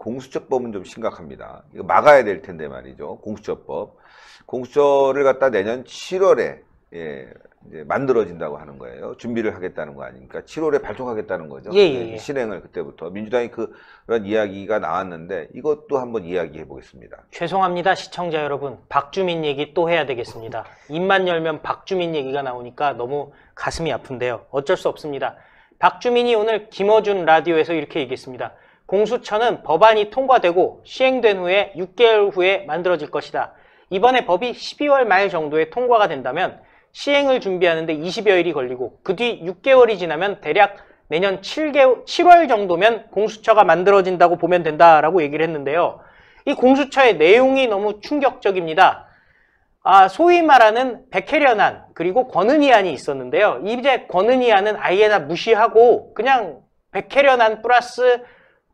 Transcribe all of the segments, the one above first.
공수처법은 좀 심각합니다. 이거 막아야 될 텐데 말이죠. 공수처법. 공수처를 갖다 내년 7월에 이제 만들어진다고 하는 거예요. 준비를 하겠다는 거 아닙니까? 7월에 발족하겠다는 거죠. 예. 실행을 그때부터. 민주당이 그런 이야기가 나왔는데 이것도 한번 이야기해 보겠습니다. 죄송합니다, 시청자 여러분. 박주민 얘기 또 해야 되겠습니다. 입만 열면 박주민 얘기가 나오니까 너무 가슴이 아픈데요. 어쩔 수 없습니다. 박주민이 오늘 김어준 라디오에서 이렇게 얘기했습니다. 공수처는 법안이 통과되고 시행된 후에 6개월 후에 만들어질 것이다. 이번에 법이 12월 말 정도에 통과가 된다면 시행을 준비하는데 20여일이 걸리고 그 뒤 6개월이 지나면 대략 내년 7월 정도면 공수처가 만들어진다고 보면 된다라고 얘기를 했는데요. 이 공수처의 내용이 너무 충격적입니다. 소위 말하는 백혜련안 그리고 권은희안이 있었는데요. 이제 권은희안은 아예 다 무시하고 그냥 백혜련안 플러스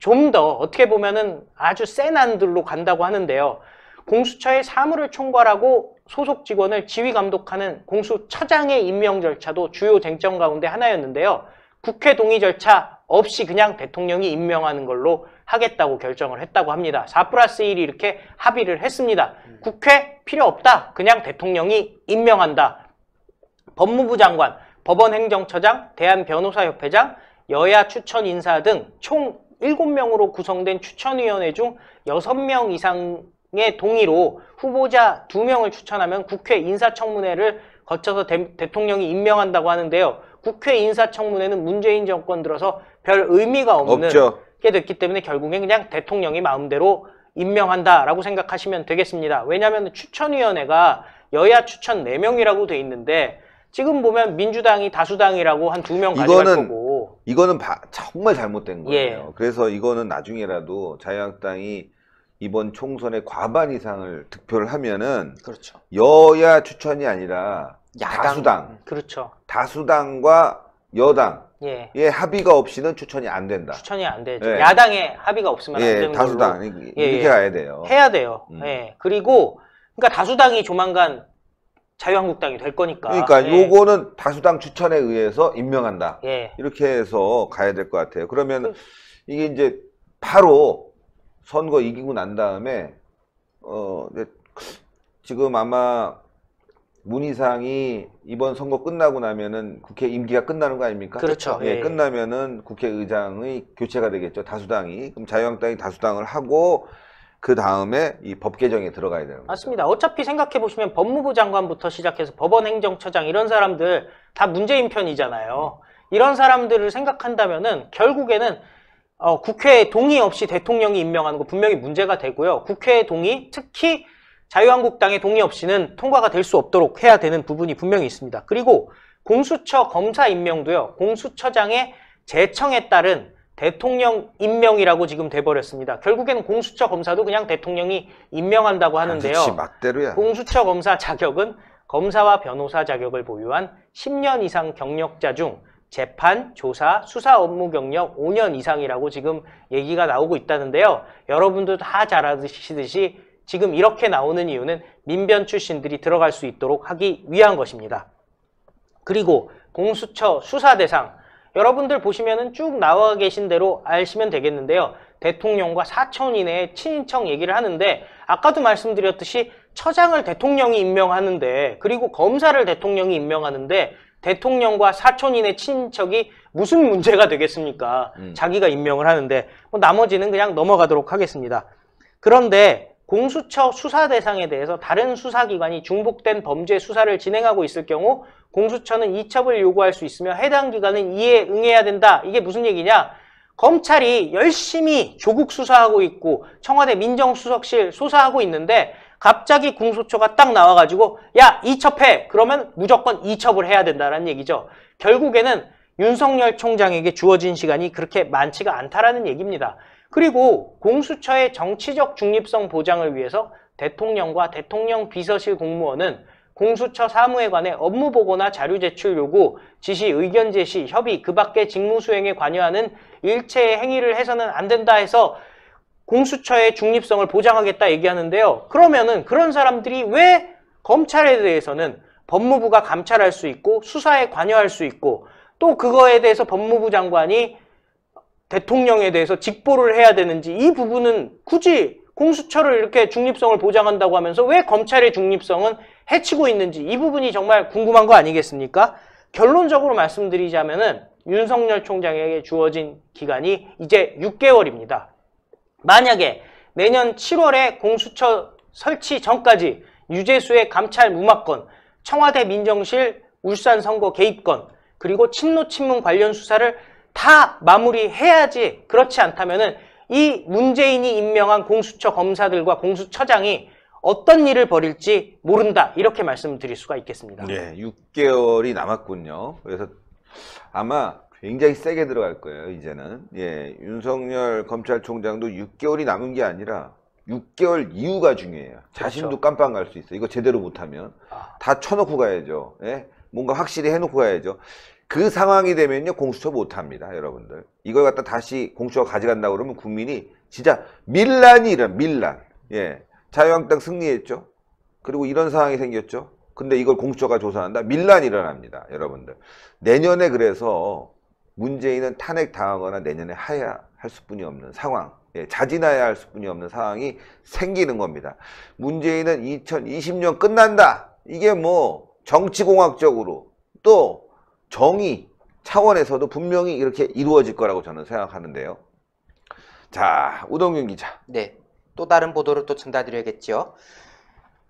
좀 더 어떻게 보면은 아주 센 안들로 간다고 하는데요. 공수처의 사무를 총괄하고 소속 직원을 지휘 감독하는 공수처장의 임명 절차도 주요 쟁점 가운데 하나였는데요. 국회 동의 절차 없이 그냥 대통령이 임명하는 걸로 하겠다고 결정을 했다고 합니다. 4+1이 이렇게 합의를 했습니다. 국회 필요 없다. 그냥 대통령이 임명한다. 법무부 장관, 법원행정처장, 대한변호사협회장, 여야 추천 인사 등 총 7명으로 구성된 추천위원회 중 6명 이상의 동의로 후보자 2명을 추천하면 국회 인사청문회를 거쳐서 대통령이 임명한다고 하는데요. 국회 인사청문회는 문재인 정권 들어서 별 의미가 없는 게 됐기 때문에 결국엔 그냥 대통령이 마음대로 임명한다라고 생각하시면 되겠습니다. 왜냐하면 추천위원회가 여야 추천 4명이라고 돼 있는데 지금 보면 민주당이 다수당이라고 한 2명 가져갈 거고. 이거는 정말 잘못된 거예요. 예. 그래서 이거는 나중에라도 자유한국당이 이번 총선의 과반 이상을 득표를 하면은 그렇죠. 여야 추천이 아니라 야당. 다수당. 그렇죠. 다수당과 여당의 합의가 없이는 추천이 안 된다. 추천이 안 되죠. 예. 야당의 합의가 없으면 안 되는 다수당. 걸로. 이렇게 가야 돼요. 해야 돼요. 그리고 그러니까 다수당이 조만간 자유한국당이 될 거니까. 그러니까 요거는 다수당 추천에 의해서 임명한다. 예. 이렇게 해서 가야 될 것 같아요. 그러면 이게 이제 바로 선거 이기고 난 다음에 지금 아마 문희상이 이번 선거 끝나고 나면은 국회 임기가 끝나는 거 아닙니까? 그렇죠. 예, 끝나면은 국회의장의 교체가 되겠죠. 다수당이. 그럼 자유한국당이 다수당을 하고 그 다음에 이 법 개정에 들어가야 되는 거죠. 맞습니다. 어차피 생각해 보시면 법무부 장관부터 시작해서 법원행정처장 이런 사람들 다 문재인 편이잖아요. 이런 사람들을 생각한다면은 결국에는 국회 동의 없이 대통령이 임명하는 거 분명히 문제가 되고요. 국회 동의, 특히 자유한국당의 동의 없이는 통과가 될 수 없도록 해야 되는 부분이 분명히 있습니다. 그리고 공수처 검사 임명도요. 공수처장의 제청에 따른 대통령 임명이라고 지금 돼버렸습니다. 결국에는 공수처 검사도 그냥 대통령이 임명한다고 하는데요. 그렇지, 막대로야. 공수처 검사 자격은 검사와 변호사 자격을 보유한 10년 이상 경력자 중 재판, 조사, 수사 업무 경력 5년 이상이라고 지금 얘기가 나오고 있다는데요. 여러분도 다 잘 아시듯이 지금 이렇게 나오는 이유는 민변 출신들이 들어갈 수 있도록 하기 위한 것입니다. 그리고 공수처 수사 대상 여러분들 보시면은 쭉 나와 계신 대로 아시면 되겠는데요. 대통령과 4천 이내의 친인척 얘기를 하는데 아까도 말씀드렸듯이 처장을 대통령이 임명하는데 그리고 검사를 대통령이 임명하는데 대통령과 4천 이내 친인척이 무슨 문제가 되겠습니까? 자기가 임명을 하는데 나머지는 그냥 넘어가도록 하겠습니다. 그런데 공수처 수사 대상에 대해서 다른 수사기관이 중복된 범죄 수사를 진행하고 있을 경우 공수처는 이첩을 요구할 수 있으며 해당 기관은 이에 응해야 된다. 이게 무슨 얘기냐? 검찰이 열심히 조국 수사하고 있고 청와대 민정수석실 수사하고 있는데 갑자기 공수처가 딱 나와가지고 야 이첩해! 그러면 무조건 이첩을 해야 된다는 얘기죠. 결국에는 윤석열 총장에게 주어진 시간이 그렇게 많지가 않다라는 얘기입니다. 그리고 공수처의 정치적 중립성 보장을 위해서 대통령과 대통령 비서실 공무원은 공수처 사무에 관해 업무 보고나 자료 제출 요구, 지시, 의견 제시, 협의, 그 밖의 직무 수행에 관여하는 일체의 행위를 해서는 안 된다 해서 공수처의 중립성을 보장하겠다 얘기하는데요. 그러면은 그런 사람들이 왜 검찰에 대해서는 법무부가 감찰할 수 있고 수사에 관여할 수 있고 또 그거에 대해서 법무부 장관이 대통령에 대해서 직보를 해야 되는지 이 부분은 굳이 공수처를 이렇게 중립성을 보장한다고 하면서 왜 검찰의 중립성은 해치고 있는지 이 부분이 정말 궁금한 거 아니겠습니까? 결론적으로 말씀드리자면은 윤석열 총장에게 주어진 기간이 이제 6개월입니다. 만약에 내년 7월에 공수처 설치 전까지 유재수의 감찰 무마건, 청와대 민정실 울산 선거 개입건, 그리고 친노 친문 관련 수사를 다 마무리해야지 그렇지 않다면은 이 문재인이 임명한 공수처 검사들과 공수처장이 어떤 일을 벌일지 모른다. 이렇게 말씀드릴 수가 있겠습니다. 네, 6개월이 남았군요. 그래서 아마 굉장히 세게 들어갈 거예요, 이제는. 예, 윤석열 검찰총장도 6개월이 남은 게 아니라 6개월 이후가 중요해요. 자신도 깜빡 갈 수 있어요. 이거 제대로 못하면. 다 쳐놓고 가야죠. 예? 뭔가 확실히 해놓고 가야죠. 그 상황이 되면요, 공수처 못합니다, 여러분들. 이걸 갖다 다시 공수처가 가져간다고 그러면 국민이 진짜 밀란이 일어나, 밀란. 예. 자유한국당 승리했죠. 그리고 이런 상황이 생겼죠. 근데 이걸 공수처가 조사한다? 밀란이 일어납니다, 여러분들. 내년에 그래서 문재인은 탄핵 당하거나 내년에 하야 할 수뿐이 없는 상황, 예, 자진해야 할 수뿐이 없는 상황이 생기는 겁니다. 문재인은 2020년 끝난다. 이게 뭐 정치공학적으로 또 정의 차원에서도 분명히 이렇게 이루어질 거라고 저는 생각하는데요. 자, 우동균 기자. 네, 또 다른 보도를 또 전달드려야겠죠.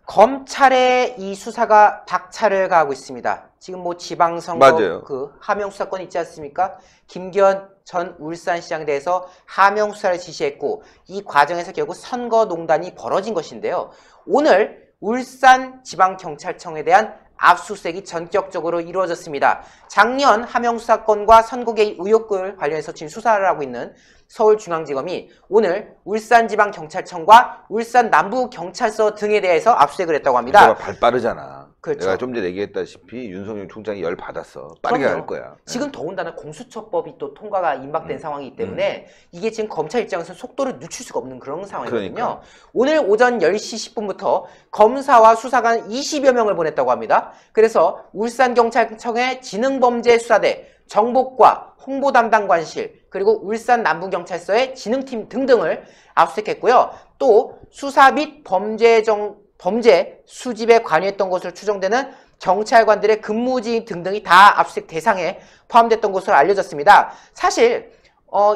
검찰의 이 수사가 박차를 가하고 있습니다. 지금 뭐 지방선거 맞아요. 그 하명 수사권 있지 않습니까? 김기현 전 울산시장에 대해서 하명 수사를 지시했고 이 과정에서 결국 선거농단이 벌어진 것인데요. 오늘 울산지방경찰청에 대한 압수수색이 전격적으로 이루어졌습니다. 작년 하명수사건과 선거 개입 의혹을 관련해서 지금 수사를 하고 있는 서울중앙지검이 오늘 울산지방경찰청과 울산남부경찰서 등에 대해서 압수수색을 했다고 합니다. 내가 발 빠르잖아. 그렇죠. 내가 좀 전에 얘기했다시피 윤석열 총장이 열 받았어. 빠르게 그럼요. 할 거야. 지금 더군다나 공수처법이 또 통과가 임박된 상황이기 때문에 이게 지금 검찰 입장에서 속도를 늦출 수가 없는 그런 상황이거든요. 그러니까. 오늘 오전 10시 10분부터 검사와 수사관 20여 명을 보냈다고 합니다. 그래서 울산경찰청의 지능범죄수사대, 정보과 홍보담당관실, 그리고 울산남부경찰서의 지능팀 등등을 압수수색했고요. 또 수사 및 범죄 수집에 관여했던 것으로 추정되는 경찰관들의 근무지 등등이 다 압수수색 대상에 포함됐던 것으로 알려졌습니다. 사실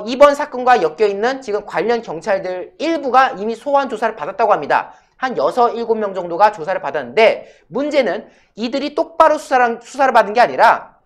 이번 사건과 엮여있는 지금 관련 경찰들 일부가 이미 소환 조사를 받았다고 합니다. 한 6, 7명 정도가 조사를 받았는데 문제는 이들이 똑바로 수사를 받은 게 아니라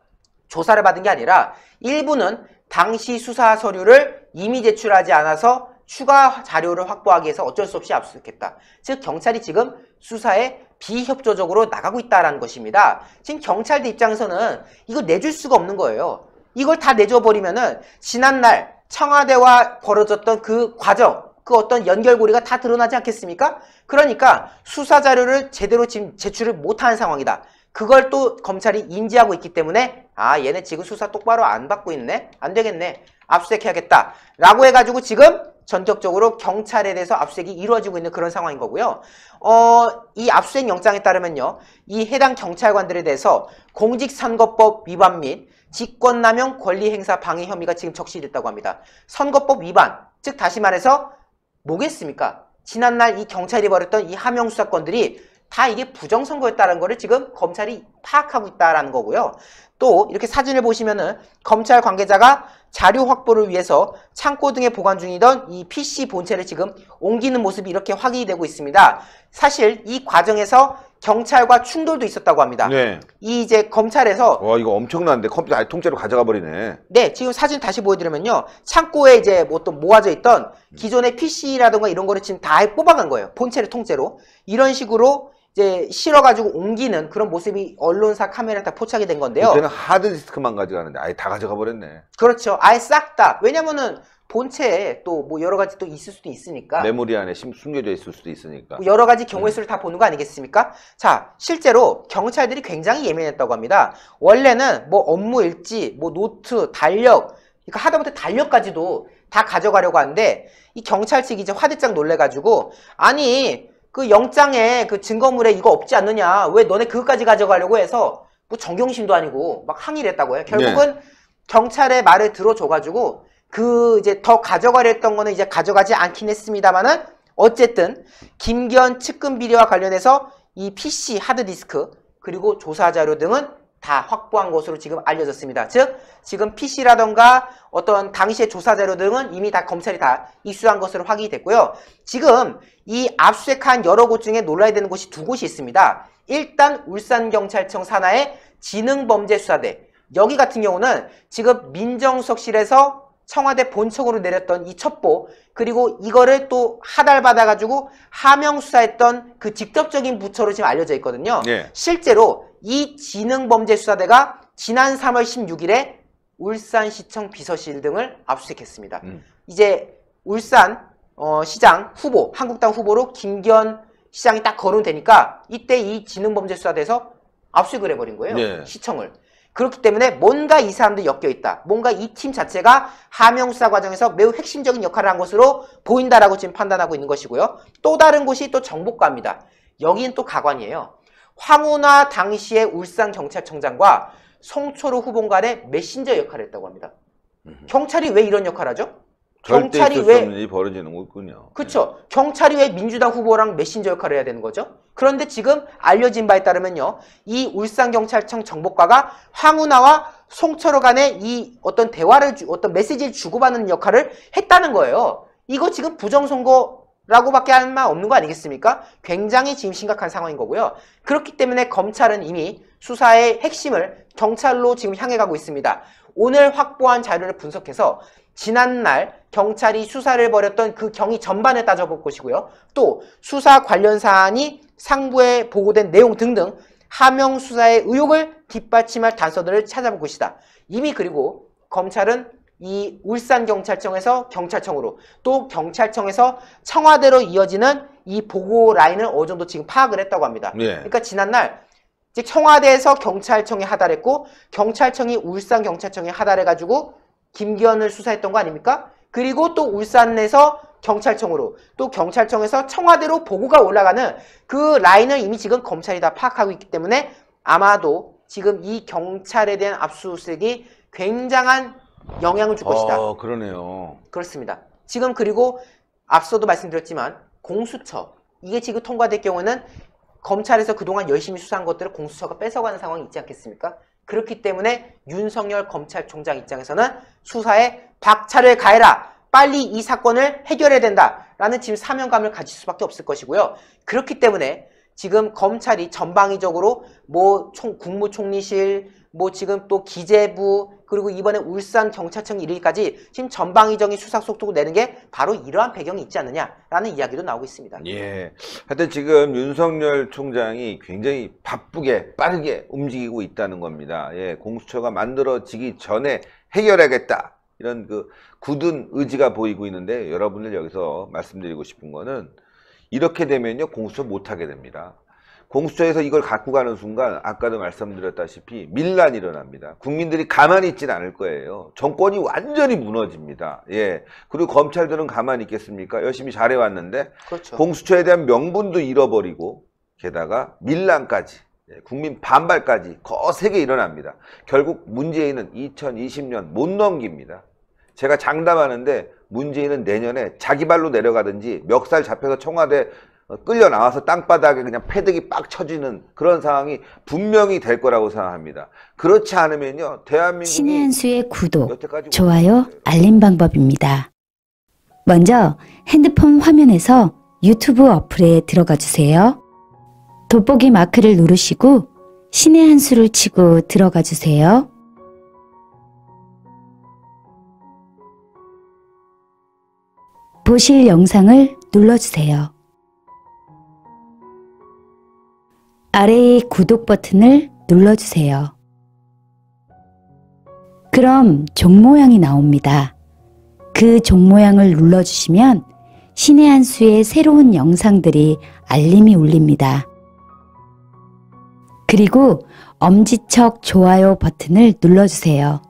조사를 받은 게 아니라 일부는 당시 수사 서류를 이미 제출하지 않아서 추가 자료를 확보하기 위해서 어쩔 수 없이 압수수색했다. 즉 경찰이 지금 수사에 비협조적으로 나가고 있다는 것입니다. 지금 경찰들 입장에서는 이거 내줄 수가 없는 거예요. 이걸 다 내줘버리면은 지난날 청와대와 벌어졌던 그 과정, 그 어떤 연결고리가 다 드러나지 않겠습니까? 그러니까 수사 자료를 제대로 지금 제출을 못하는 상황이다. 그걸 또 검찰이 인지하고 있기 때문에 아 얘네 지금 수사 똑바로 안 받고 있네? 안 되겠네. 압수수색해야겠다. 라고 해가지고 지금 전격적으로 경찰에 대해서 압수수색이 이루어지고 있는 그런 상황인 거고요. 이 압수수색 영장에 따르면요. 이 해당 경찰관들에 대해서 공직선거법 위반 및 직권남용 권리행사 방해 혐의가 지금 적시됐다고 합니다. 선거법 위반, 즉 다시 말해서 뭐겠습니까? 지난날 이 경찰이 벌였던 이 하명 수사건들이 다 이게 부정선거였다는 거를 지금 검찰이 파악하고 있다는 거고요. 또 이렇게 사진을 보시면은 검찰 관계자가 자료 확보를 위해서 창고 등에 보관 중이던 이 PC 본체를 지금 옮기는 모습이 이렇게 확인이 되고 있습니다. 사실 이 과정에서 경찰과 충돌도 있었다고 합니다. 네. 이 이제 검찰에서 와, 이거 엄청난데 컴퓨터 아예 통째로 가져가 버리네. 네, 지금 사진 다시 보여드리면요. 창고에 이제 뭐 또 모아져 있던 기존의 PC라든가 이런 거를 지금 다 뽑아간 거예요. 본체를 통째로. 이런 식으로 이제 실어가지고 옮기는 그런 모습이 언론사 카메라에 다 포착이 된 건데요. 그때는 하드디스크만 가져가는데 아예 다 가져가 버렸네. 그렇죠. 아예 싹 다. 왜냐면은 본체에 또 뭐 여러 가지 또 있을 수도 있으니까. 메모리 안에 숨겨져 있을 수도 있으니까. 뭐 여러 가지 경우의 수를 다 보는 거 아니겠습니까? 자, 실제로 경찰들이 굉장히 예민했다고 합니다. 원래는 뭐 업무 일지, 뭐 노트, 달력, 그러니까 하다못해 달력까지도 다 가져가려고 하는데 이 경찰 측이 이제 화들짝 놀래가지고 아니 그 영장에 그 증거물에 이거 없지 않느냐 왜 너네 그것까지 가져가려고 해서 뭐 정경심도 아니고 막 항의를 했다고 해요. 결국은 경찰의 말을 들어줘가지고 이제 더 가져가려 했던 거는 이제 가져가지 않긴 했습니다만은 어쨌든 김기현 측근 비리와 관련해서 이 PC 하드디스크 그리고 조사 자료 등은 다 확보한 것으로 지금 알려졌습니다. 즉 지금 PC라던가 어떤 당시의 조사 자료 등은 이미 다 검찰이 다 입수한 것으로 확인이 됐고요. 지금 이 압수수색한 여러 곳 중에 놀라야 되는 곳이 두 곳이 있습니다. 일단 울산경찰청 산하의 지능범죄수사대, 여기 같은 경우는 지금 민정수석실에서 청와대 본청으로 내렸던 이 첩보, 그리고 이거를 또 하달받아가지고 하명수사했던 그 직접적인 부처로 지금 알려져 있거든요. 예. 실제로 이 지능범죄수사대가 지난 3월 16일에 울산시청 비서실 등을 압수수색했습니다. 이제 울산 시장 후보, 한국당 후보로 김기현 시장이 딱 거론되니까 이때 이 지능범죄수사대에서 압수수색을 해버린 거예요. 네. 시청을. 그렇기 때문에 뭔가 이 사람들이 엮여있다. 뭔가 이 팀 자체가 하명수사 과정에서 매우 핵심적인 역할을 한 것으로 보인다라고 지금 판단하고 있는 것이고요. 또 다른 곳이 또 정보과입니다. 여기는 또 가관이에요. 황운하 당시의 울산경찰청장과 송철호 후보 간의 메신저 역할을 했다고 합니다. 경찰이 왜 이런 역할을 하죠? 절대 경찰이 있을 수 없는 일이 벌어지는 거군요. 그렇죠. 경찰이 왜 민주당 후보랑 메신저 역할을 해야 되는 거죠? 그런데 지금 알려진 바에 따르면요, 이 울산경찰청 정보과가 황운하와 송철호 간의 이 어떤 대화를 어떤 메시지를 주고받는 역할을 했다는 거예요. 이거 지금 부정선거라고밖에 할 말 없는 거 아니겠습니까? 굉장히 지금 심각한 상황인 거고요. 그렇기 때문에 검찰은 이미 수사의 핵심을 경찰로 지금 향해 가고 있습니다. 오늘 확보한 자료를 분석해서 지난날 경찰이 수사를 벌였던 그 경위 전반을 따져볼 것이고요. 또 수사 관련 사안이 상부에 보고된 내용 등등 하명 수사의 의혹을 뒷받침할 단서들을 찾아볼 것이다. 이미 그리고 검찰은 이 울산경찰청에서 경찰청으로 또 경찰청에서 청와대로 이어지는 이 보고 라인을 어느 정도 지금 파악을 했다고 합니다. 예. 그러니까 지난날 즉 청와대에서 경찰청에 하달했고 경찰청이 울산경찰청에 하달해가지고 김기현을 수사했던 거 아닙니까? 그리고 또 울산에서 경찰청으로 또 경찰청에서 청와대로 보고가 올라가는 그 라인을 이미 지금 검찰이 다 파악하고 있기 때문에 아마도 지금 이 경찰에 대한 압수수색이 굉장한 영향을 줄 것이다. 그러네요. 그렇습니다. 지금 그리고 앞서도 말씀드렸지만 공수처 이게 지금 통과될 경우는 검찰에서 그동안 열심히 수사한 것들을 공수처가 뺏어가는 상황이 있지 않겠습니까? 그렇기 때문에 윤석열 검찰총장 입장에서는 수사에 박차를 가해라. 빨리 이 사건을 해결해야 된다라는 지금 사명감을 가질 수밖에 없을 것이고요. 그렇기 때문에 지금 검찰이 전방위적으로 뭐 국무총리실, 뭐 지금 또 기재부, 그리고 이번에 울산경찰청 이르기까지 지금 전방위적인 수사 속도를 내는 게 바로 이러한 배경이 있지 않느냐라는 이야기도 나오고 있습니다. 예. 하여튼 지금 윤석열 총장이 굉장히 바쁘게 빠르게 움직이고 있다는 겁니다. 예. 공수처가 만들어지기 전에 해결하겠다. 이런 그 굳은 의지가 보이고 있는데 여러분들 여기서 말씀드리고 싶은 거는 이렇게 되면요. 공수처 못하게 됩니다. 공수처에서 이걸 갖고 가는 순간 아까도 말씀드렸다시피 밀란이 일어납니다. 국민들이 가만히 있지는 않을 거예요. 정권이 완전히 무너집니다. 예. 그리고 검찰들은 가만히 있겠습니까? 열심히 잘해왔는데 그렇죠. 공수처에 대한 명분도 잃어버리고 게다가 밀란까지 국민 반발까지 거세게 일어납니다. 결국 문재인은 2020년 못 넘깁니다. 제가 장담하는데 문재인은 내년에 자기 발로 내려가든지 멱살 잡혀서 청와대 끌려 나와서 땅바닥에 그냥 패득이 빡 쳐지는 그런 상황이 분명히 될 거라고 생각합니다. 그렇지 않으면요, 대한민국이 신의 한 수의 구독, 여태까지 좋아요, 알림 방법입니다. 먼저 핸드폰 화면에서 유튜브 어플에 들어가 주세요. 돋보기 마크를 누르시고 신의 한 수를 치고 들어가 주세요. 보실 영상을 눌러주세요. 아래의 구독 버튼을 눌러주세요. 그럼 종 모양이 나옵니다. 그 종 모양을 눌러주시면 신의 한 수의 새로운 영상들이 알림이 울립니다. 그리고 엄지척 좋아요 버튼을 눌러주세요.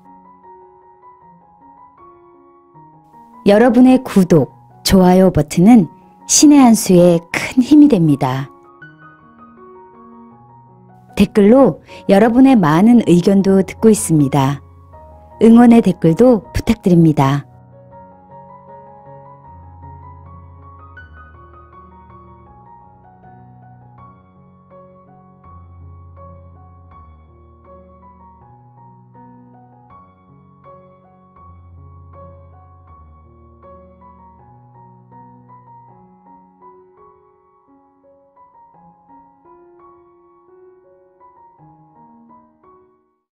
여러분의 구독, 좋아요 버튼은 신의 한 수의 큰 힘이 됩니다. 댓글로 여러분의 많은 의견도 듣고 있습니다. 응원의 댓글도 부탁드립니다.